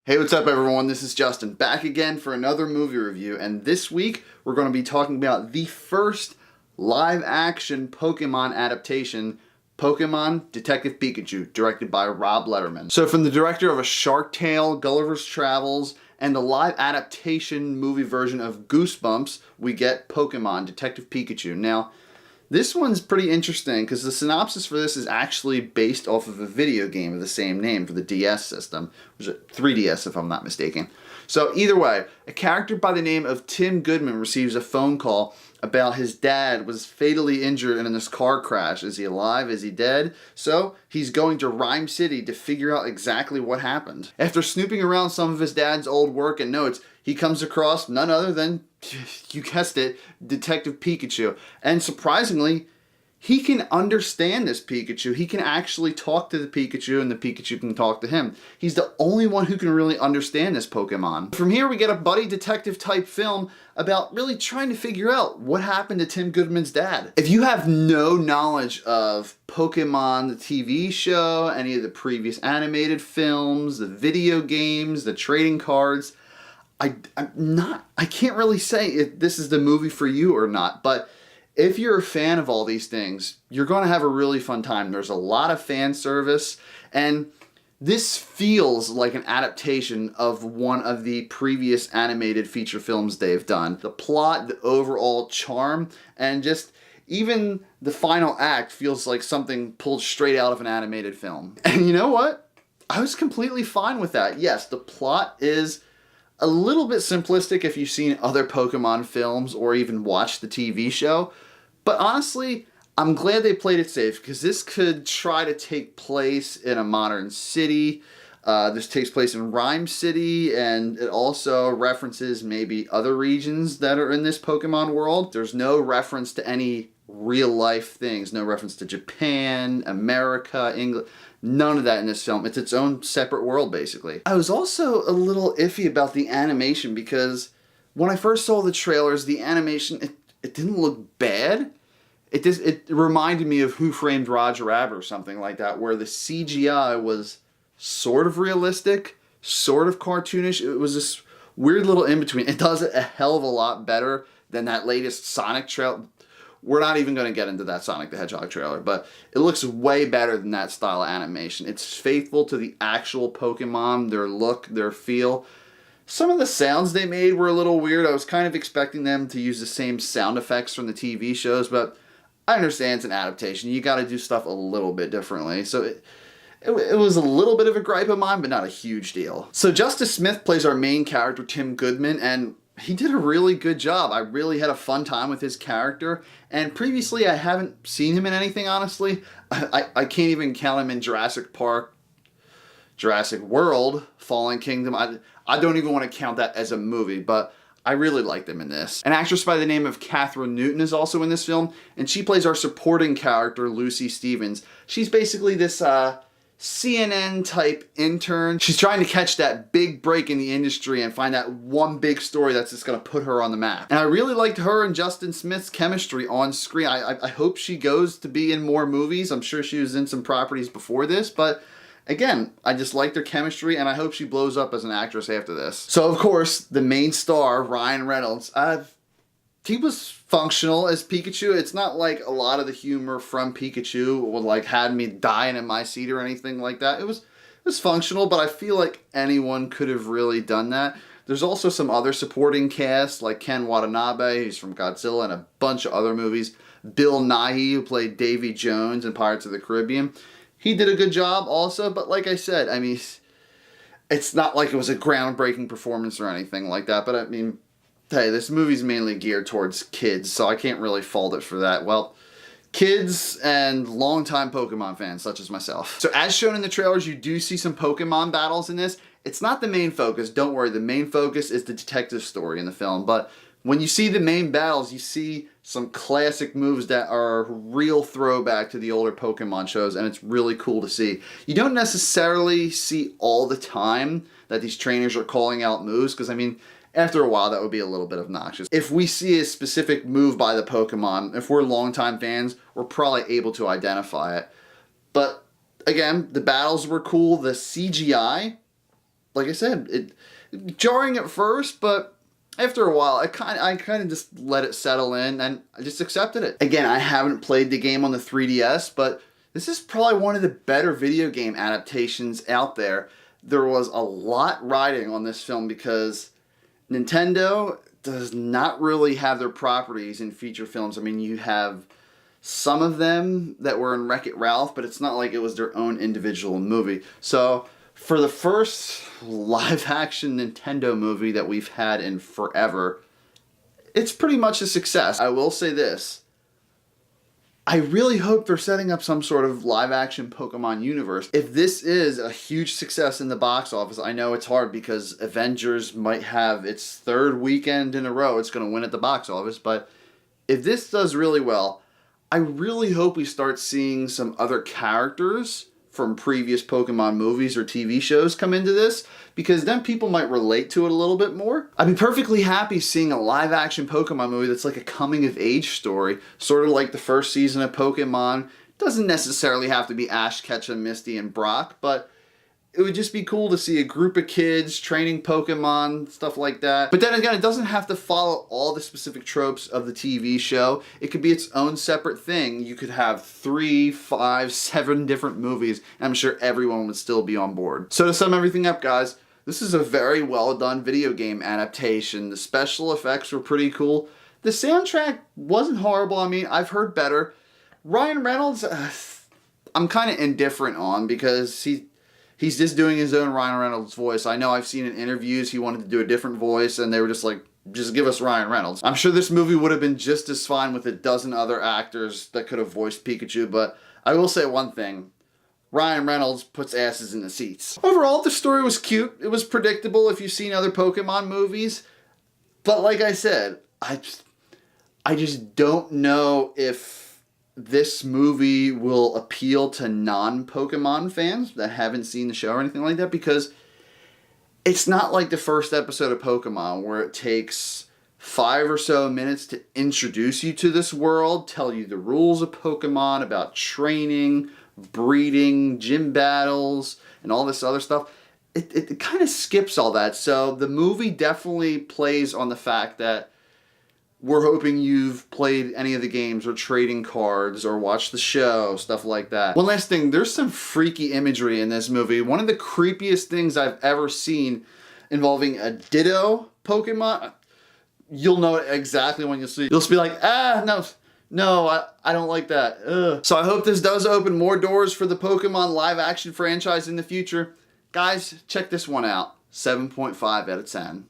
Hey, what's up everyone? This is Justin, back again for another movie review, and this week we're going to be talking about the first live-action Pokemon adaptation, Pokemon Detective Pikachu, directed by Rob Letterman. So from the director of A Shark Tale, Gulliver's Travels, and the live adaptation movie version of Goosebumps, we get Pokemon Detective Pikachu. Now, this one's pretty interesting because the synopsis for this is actually based off of a video game of the same name for the DS system, which is 3DS if I'm not mistaken. So either way, a character by the name of Tim Goodman receives a phone call about his dad was fatally injured in this car crash. Is he alive? Is he dead? So he's going to Rhyme City to figure out exactly what happened. After snooping around some of his dad's old work and notes, he comes across none other than, you guessed it, Detective Pikachu. And surprisingly, he can understand this Pikachu. He can actually talk to the Pikachu and the Pikachu can talk to him. He's the only one who can really understand this Pokemon. From here we get a buddy detective type film about really trying to figure out what happened to Tim Goodman's dad. If you have no knowledge of Pokemon, the TV show, any of the previous animated films, the video games, the trading cards, I can't really say if this is the movie for you or not, but if you're a fan of all these things, you're going to have a really fun time. There's a lot of fan service, and this feels like an adaptation of one of the previous animated feature films they've done. The plot, the overall charm, and just even the final act feels like something pulled straight out of an animated film. And you know what? I was completely fine with that. Yes, the plot is a little bit simplistic if you've seen other Pokemon films or even watched the TV show. But honestly, I'm glad they played it safe because this could try to take place in a modern city. This takes place in Rhyme City, and it also references maybe other regions that are in this Pokemon world. There's no reference to any real life things. No reference to Japan, America, England. None of that in this film. It's its own separate world, basically. I was also a little iffy about the animation because when I first saw the trailers, the animation, it didn't look bad. It reminded me of Who Framed Roger Rabbit or something like that, where the CGI was sort of realistic, sort of cartoonish. It was this weird little in-between. It does it a hell of a lot better than that latest Sonic trailer. We're not even going to get into that Sonic the Hedgehog trailer, but it looks way better than that style of animation. It's faithful to the actual Pokemon, their look, their feel. Some of the sounds they made were a little weird. I was kind of expecting them to use the same sound effects from the TV shows, but I understand it's an adaptation. You got to do stuff a little bit differently. So it was a little bit of a gripe of mine, but not a huge deal. So Justice Smith plays our main character, Tim Goodman, and he did a really good job. I really had a fun time with his character, and previously I haven't seen him in anything, honestly. I can't even count him in Jurassic Park, Jurassic World, Fallen Kingdom. I don't even want to count that as a movie, but I really liked him in this. An actress by the name of Catherine Newton is also in this film, and she plays our supporting character, Lucy Stevens. She's basically this CNN type intern. She's trying to catch that big break in the industry and find that one big story that's just going to put her on the map. And I really liked her and Justin Smith's chemistry on screen. I hope she goes to be in more movies. I'm sure she was in some properties before this, but again, I just like their chemistry, and I hope she blows up as an actress after this. So, of course, the main star, Ryan Reynolds, he was functional as Pikachu. It's not like a lot of the humor from Pikachu would like had me dying in my seat or anything like that. It was functional, but I feel like anyone could have really done that. There's also some other supporting cast like Ken Watanabe, who's from Godzilla and a bunch of other movies. Bill Nighy, who played Davy Jones in Pirates of the Caribbean. He did a good job also, but like I said, I mean, it's not like it was a groundbreaking performance or anything like that, but I mean, hey, this movie's mainly geared towards kids, so I can't really fault it for that. Well, kids and longtime Pokemon fans such as myself. So as shown in the trailers, you do see some Pokemon battles in this. It's not the main focus, don't worry, the main focus is the detective story in the film, but when you see the main battles, you see some classic moves that are real throwback to the older Pokemon shows, and it's really cool to see. You don't necessarily see all the time that these trainers are calling out moves, because I mean, after a while that would be a little bit obnoxious. If we see a specific move by the Pokemon, if we're longtime fans, we're probably able to identify it. But again, the battles were cool. The CGI like I said, it jarring at first, but after a while, I kind of just let it settle in and I just accepted it. Again, I haven't played the game on the 3DS, but this is probably one of the better video game adaptations out there. There was a lot riding on this film because Nintendo does not really have their properties in feature films. I mean, you have some of them that were in Wreck-It Ralph, but it's not like it was their own individual movie. So for the first live-action Nintendo movie that we've had in forever, it's pretty much a success. I will say this. I really hope they're setting up some sort of live-action Pokemon universe. If this is a huge success in the box office, I know it's hard because Avengers might have its third weekend in a row it's going to win at the box office, but if this does really well, I really hope we start seeing some other characters from previous Pokemon movies or TV shows come into this, because then people might relate to it a little bit more. I'd be perfectly happy seeing a live-action Pokemon movie that's like a coming-of-age story, sort of like the first season of Pokemon. It doesn't necessarily have to be Ash, Ketchum, Misty, and Brock, but it would just be cool to see a group of kids training Pokemon, stuff like that. But then again, it doesn't have to follow all the specific tropes of the TV show. It could be its own separate thing. You could have 3, 5, 7 different movies, and I'm sure everyone would still be on board. So to sum everything up, guys, this is a very well done video game adaptation. The special effects were pretty cool. The soundtrack wasn't horrible. I mean, I've heard better. Ryan Reynolds, I'm kind of indifferent on because he's just doing his own Ryan Reynolds voice. I know I've seen in interviews he wanted to do a different voice and they were just like, just give us Ryan Reynolds. I'm sure this movie would have been just as fine with a dozen other actors that could have voiced Pikachu, but I will say one thing. Ryan Reynolds puts asses in the seats. Overall, the story was cute. It was predictable if you've seen other Pokemon movies. But like I said, I just don't know if this movie will appeal to non-Pokemon fans that haven't seen the show or anything like that, because it's not like the first episode of Pokemon where it takes 5 or so minutes to introduce you to this world, tell you the rules of Pokemon, about training, breeding, gym battles, and all this other stuff. It kind of skips all that. So the movie definitely plays on the fact that we're hoping you've played any of the games or trading cards or watched the show, stuff like that. One last thing, there's some freaky imagery in this movie. One of the creepiest things I've ever seen involving a Ditto Pokemon. You'll know it exactly when you see it. You'll just be like, no, I don't like that. Ugh. So I hope this does open more doors for the Pokemon live action franchise in the future. Guys, check this one out. 7.5 out of 10.